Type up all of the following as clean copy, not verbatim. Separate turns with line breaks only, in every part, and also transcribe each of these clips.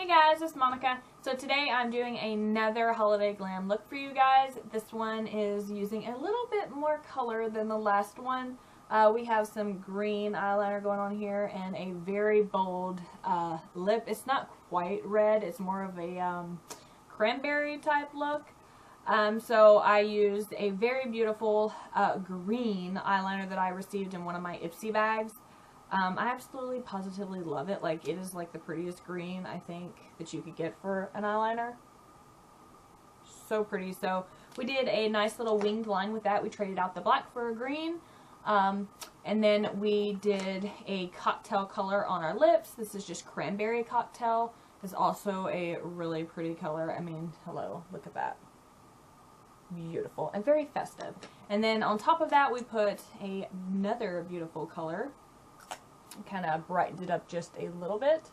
Hey guys, it's Monica. So today I'm doing another holiday glam look for you guys. This one is using a little bit more color than the last one. We have some green eyeliner going on here and a very bold lip. It's not quite red, it's more of a cranberry type look. So I used a very beautiful green eyeliner that I received in one of my Ipsy bags. I absolutely positively love it. Like, it is like the prettiest green I think that you could get for an eyeliner. So pretty. So we did a nice little winged line with that. We traded out the black for a green. And then we did a cocktail color on our lips. This is just cranberry cocktail. It's also a really pretty color. I mean, hello, look at that. Beautiful and very festive. And then on top of that we put another beautiful color. Kind of brightened it up just a little bit.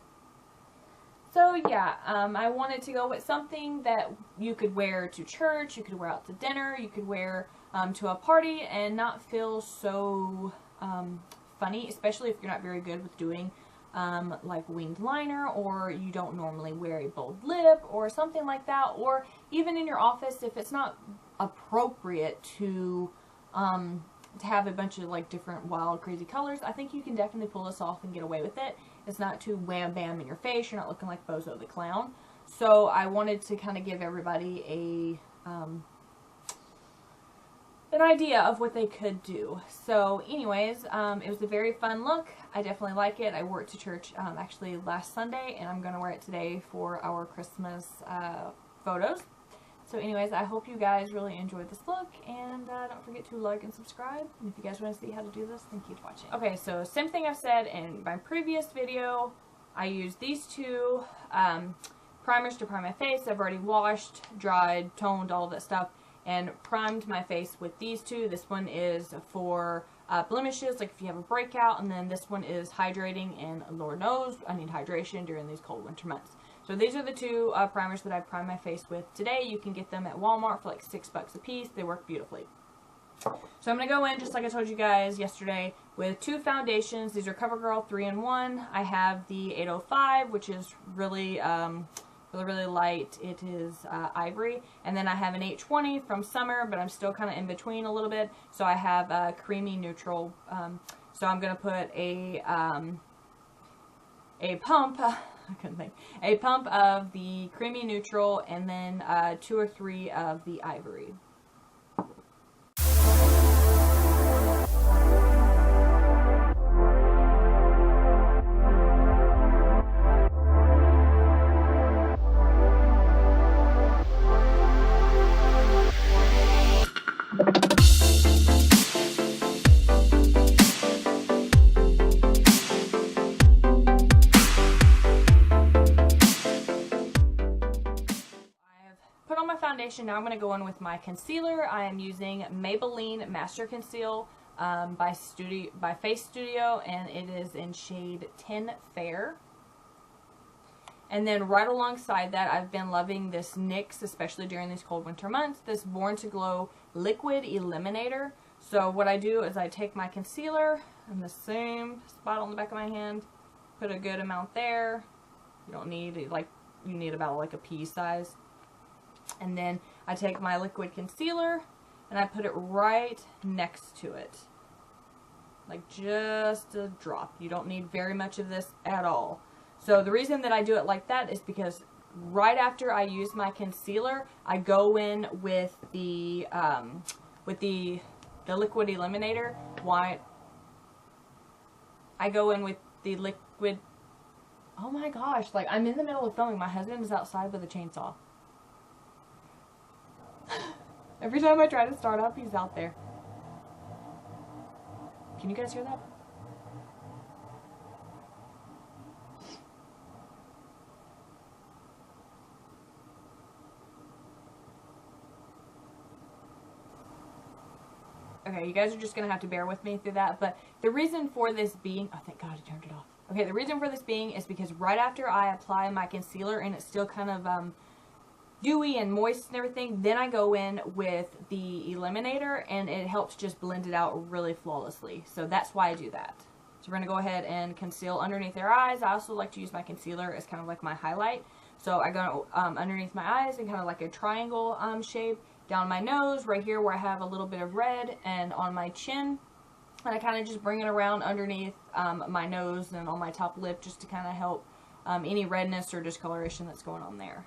So yeah, I wanted to go with something that you could wear to church, you could wear out to dinner, you could wear to a party and not feel so funny, especially if you're not very good with doing like winged liner, or you don't normally wear a bold lip or something like that, or even in your office if it's not appropriate to have a bunch of like different wild crazy colors. I think you can definitely pull this off and get away with it. It's not too wham bam in your face. You're not looking like Bozo the Clown. So I wanted to kind of give everybody an idea of what they could do. So anyways, it was a very fun look. I definitely like it. I wore it to church actually last Sunday, and I'm going to wear it today for our Christmas photos. So anyways, I hope you guys really enjoyed this look, and don't forget to like and subscribe. And if you guys want to see how to do this, then keep watching. Okay, so same thing I've said in my previous video. I used these two primers to prime my face. I've already washed, dried, toned, all of that stuff, and primed my face with these two. This one is for blemishes, like if you have a breakout, and then this one is hydrating, and Lord knows I need hydration during these cold winter months. So these are the two primers that I primed my face with today. You can get them at Walmart for like $6 a piece. They work beautifully. So I'm going to go in, just like I told you guys yesterday, with two foundations. These are CoverGirl 3-in-1. I have the 805, which is really, really light. It is ivory. And then I have an 820 from Summer, but I'm still kind of in between a little bit. So I have a creamy neutral. So I'm going to put a pump. I couldn't think. A pump of the creamy neutral, and then 2 or 3 of the ivory. Foundation. Now I'm going to go in with my concealer. I am using Maybelline Master Conceal by Face Studio, and it is in shade 10 Fair. And then right alongside that, I've been loving this NYX, especially during these cold winter months, this Born to Glow Liquid Eliminator. So what I do is I take my concealer in the same spot on the back of my hand, put a good amount there. You don't need, like, you need about like a pea size. And then I take my liquid concealer and I put it right next to it. Like just a drop. You don't need very much of this at all. So the reason that I do it like that is because right after I use my concealer, I go in with the liquid eliminator. Why? I go in with the liquid. Oh my gosh, like I'm in the middle of filming. My husband is outside with a chainsaw. Every time I try to start up, he's out there. Can you guys hear that? Okay, you guys are just going to have to bear with me through that. But the reason for this being... Oh, thank God he turned it off. Okay, the reason for this being is because right after I apply my concealer and it's still kind of... dewy and moist and everything, then I go in with the eliminator and it helps just blend it out really flawlessly. So that's why I do that. So we're going to go ahead and conceal underneath their eyes. I also like to use my concealer as kind of like my highlight. So I go underneath my eyes in kind of like a triangle shape, down my nose, right here where I have a little bit of red, and on my chin. And I kind of just bring it around underneath my nose and on my top lip just to kind of help any redness or discoloration that's going on there.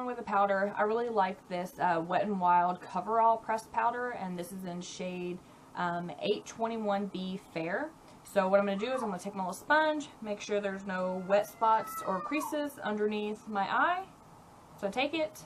With a powder. I really like this Wet n Wild Coverall pressed powder, and this is in shade 821B Fair. So what I'm going to do is I'm going to take my little sponge, make sure there's no wet spots or creases underneath my eye. So I take it,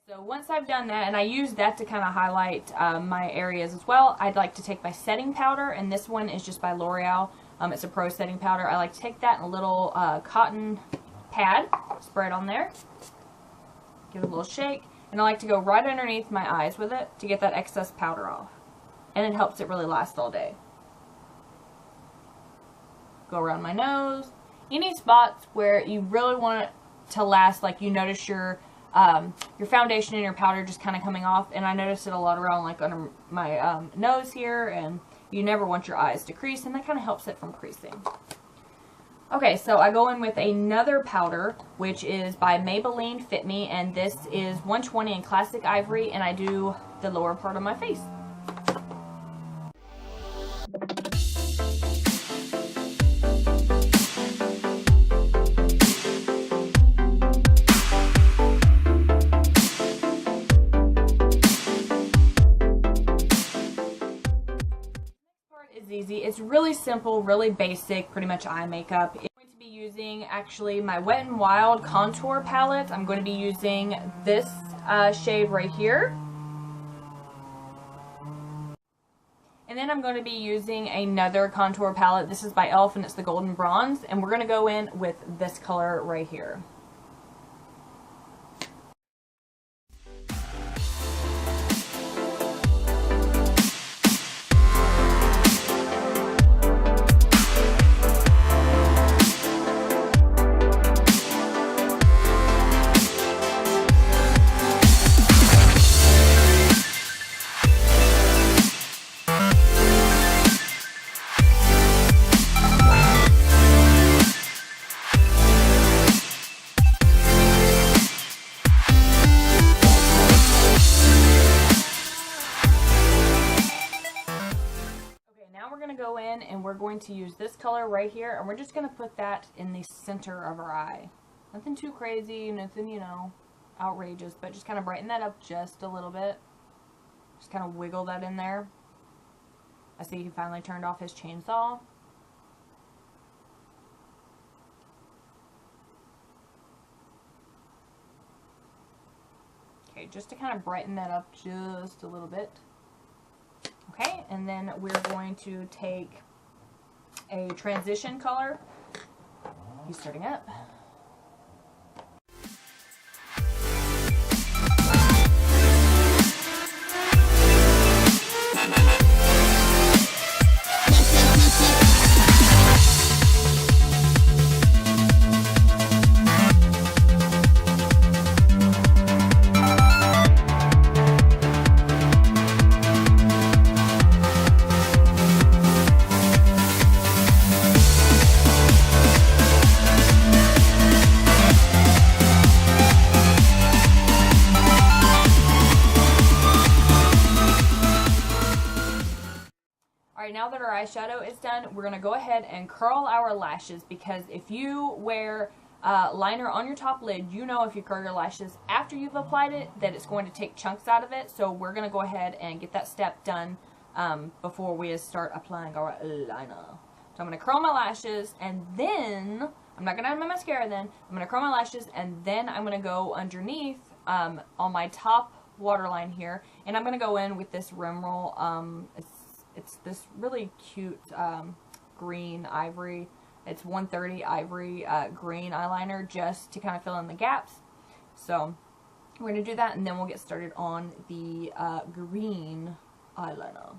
so once I've done that, and I use that to kind of highlight my areas as well, I'd like to take my setting powder, and this one is just by L'Oreal. It's a pro setting powder. I like to take that in a little cotton pad, spread on there, give it a little shake, and I like to go right underneath my eyes with it to get that excess powder off. And it helps it really last all day. Go around my nose. Any spots where you really want it to last, like you notice your foundation and your powder just kind of coming off, and I notice it a lot around like under my nose here, and you never want your eyes to crease, and that kind of helps it from creasing. Okay, so I go in with another powder, which is by Maybelline Fit Me, and this is 120 in Classic Ivory, and I do the lower part of my face. Easy. It's really simple, really basic, pretty much eye makeup. I'm going to be using actually my Wet n Wild contour palette. I'm going to be using this shade right here. And then I'm going to be using another contour palette. This is by e.l.f. and it's the Golden Bronze. And we're going to go in with this color right here. Go in and we're going to use this color right here, and we're just going to put that in the center of our eye. Nothing too crazy, nothing, you know, outrageous, but just kind of brighten that up just a little bit. Just kind of wiggle that in there. I see he finally turned off his chainsaw. Okay, just to kind of brighten that up just a little bit. Okay, and then we're going to take a transition color. He's starting up. now that our eyeshadow is done, we're going to go ahead and curl our lashes, because if you wear liner on your top lid, you know if you curl your lashes after you've applied it that it's going to take chunks out of it. So we're going to go ahead and get that step done before we start applying our liner. So I'm going to curl my lashes, and then I'm not going to add my mascara then. I'm going to curl my lashes, and then I'm going to go underneath on my top waterline here, and I'm going to go in with this rim roll. It's this really cute green ivory. It's 130 ivory green eyeliner, just to kind of fill in the gaps. So we're going to do that, and then we'll get started on the green eyeliner.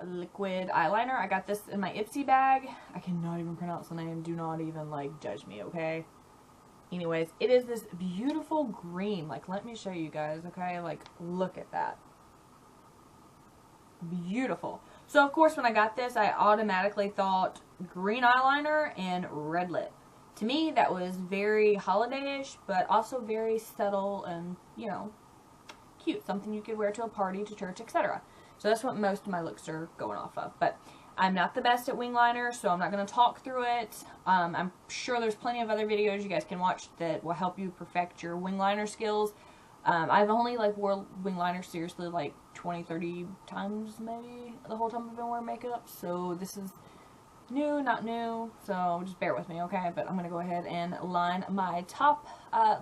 Liquid eyeliner. I got this in my Ipsy bag. I cannot even pronounce the name. Do not even like judge me, okay? Anyways, it is this beautiful green. Like, let me show you guys, okay? Like, look at that. Beautiful. So of course when I got this, I automatically thought green eyeliner and red lip. To me that was very holiday-ish, but also very subtle and, you know, cute. Something you could wear to a party, to church, etc. So that's what most of my looks are going off of. But I'm not the best at wing liner, so I'm not going to talk through it. I'm sure there's plenty of other videos you guys can watch that will help you perfect your wing liner skills. I've only like wore wing liner seriously like 20-30 times maybe the whole time I've been wearing makeup. So this is new, not new. So just bear with me, okay? But I'm going to go ahead and line my top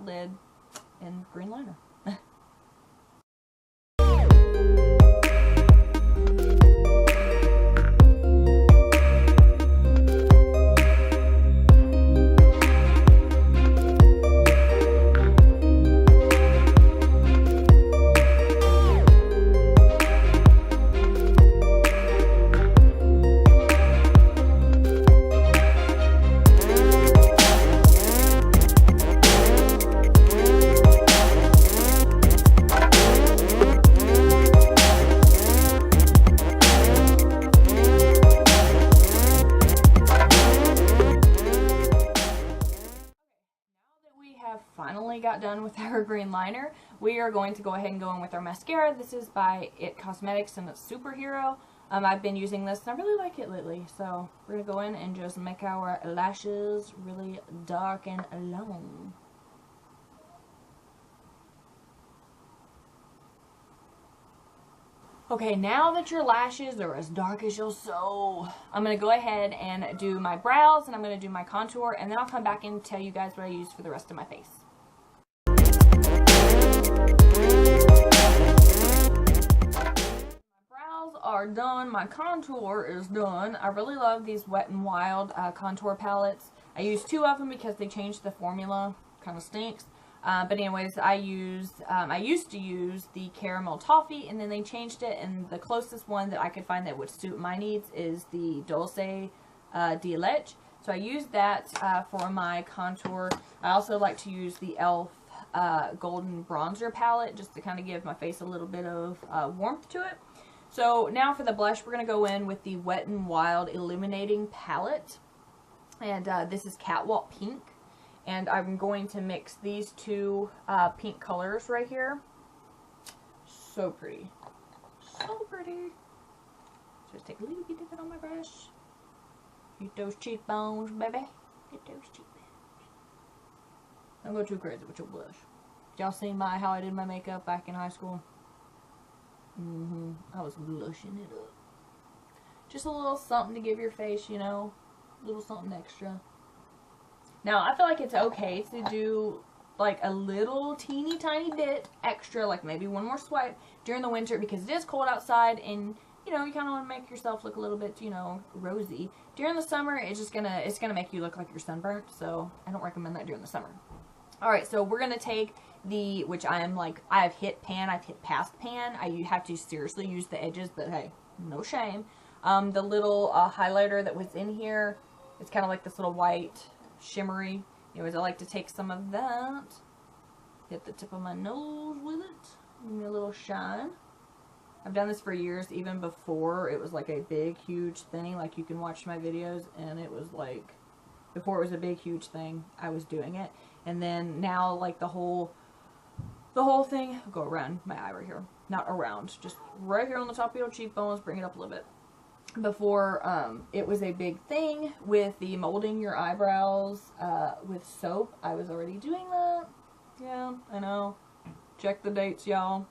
lid in green liner. Finally got done with our green liner. We are going to go ahead and go in with our mascara. This is by It Cosmetics and it's Superhero. I've been using this and I really like it lately. So we're going to go in and just make our lashes really dark and long. Okay, now that your lashes are as dark as your soul, I'm going to go ahead and do my brows and I'm going to do my contour, and then I'll come back and tell you guys what I use for the rest of my face. My brows are done. My contour is done. I really love these Wet n Wild contour palettes. I use 2 of them because they changed the formula. Kind of stinks. But anyways, I used to use the Caramel Toffee, and then they changed it, and the closest one that I could find that would suit my needs is the Dulce de Leche. So I used that for my contour. I also like to use the e.l.f. Golden Bronzer palette just to kind of give my face a little bit of warmth to it. So now for the blush, we're going to go in with the Wet n Wild Illuminating Palette, and this is Catwalk Pink. And I'm going to mix these 2 pink colors right here. So pretty. So pretty. Just take a little bit of it on my brush. Get those cheekbones, baby. Get those cheekbones. Don't go too crazy with your blush. Y'all seen how I did my makeup back in high school? I was blushing it up. Just a little something to give your face, you know. A little something extra. Now, I feel like it's okay to do like a little teeny tiny bit extra, like maybe one more swipe during the winter, because it is cold outside and, you know, you kind of want to make yourself look a little bit, you know, rosy. During the summer, it's gonna make you look like you're sunburnt, so I don't recommend that during the summer. Alright, so we're gonna take the, which I've hit pan, I've hit past pan. I have to seriously use the edges, but hey, no shame. The little highlighter that was in here, it's kind of like this little white shimmery. Anyways, I like to take some of that, hit the tip of my nose with it, give me a little shine. I've done this for years, even before it was like a big, huge thing. Like, you can watch my videos, and it was like, before it was a big, huge thing, I was doing it. And then now, like, the whole thing, go around my eye right here. Not around, just right here on the top of your cheekbones, bring it up a little bit. Before, it was a big thing with the molding your eyebrows with soap. I was already doing that. Yeah, I know. Check the dates, y'all.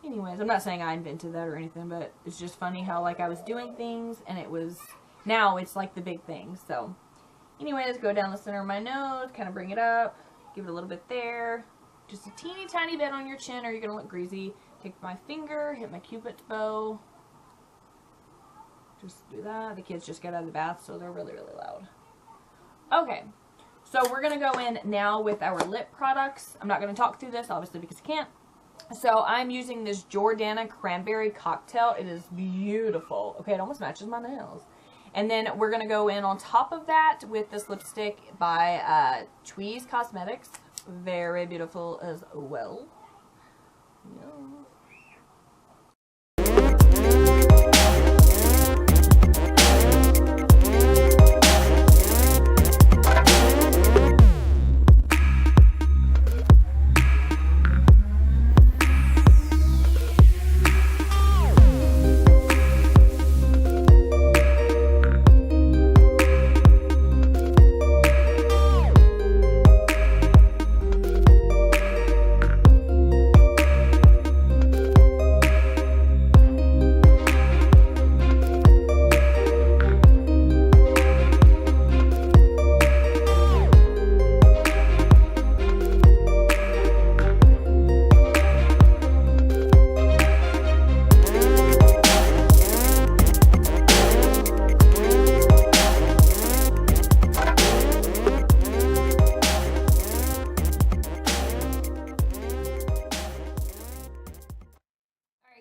Anyways, I'm not saying I invented that or anything, but it's just funny how, like, I was doing things, and it was, now it's like the big thing. So, anyways, go down the center of my nose, kind of bring it up, give it a little bit there, just a teeny tiny bit on your chin, or you're going to look greasy. Take my finger, hit my Cupid's bow. Just do that. The kids just got out of the bath, so they're really, really loud. Okay, so we're going to go in now with our lip products. I'm not going to talk through this, obviously, because I can't. So I'm using this Jordana Cranberry Cocktail. It is beautiful. Okay, it almost matches my nails. And then we're going to go in on top of that with this lipstick by Tweez Cosmetics. Very beautiful as well. Yeah.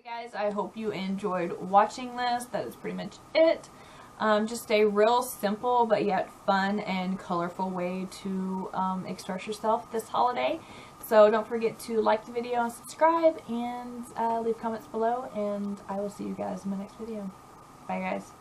Guys, I hope you enjoyed watching this. That is pretty much it. Just a real simple but yet fun and colorful way to express yourself this holiday. So don't forget to like the video and subscribe, and leave comments below, and I will see you guys in my next video. Bye guys.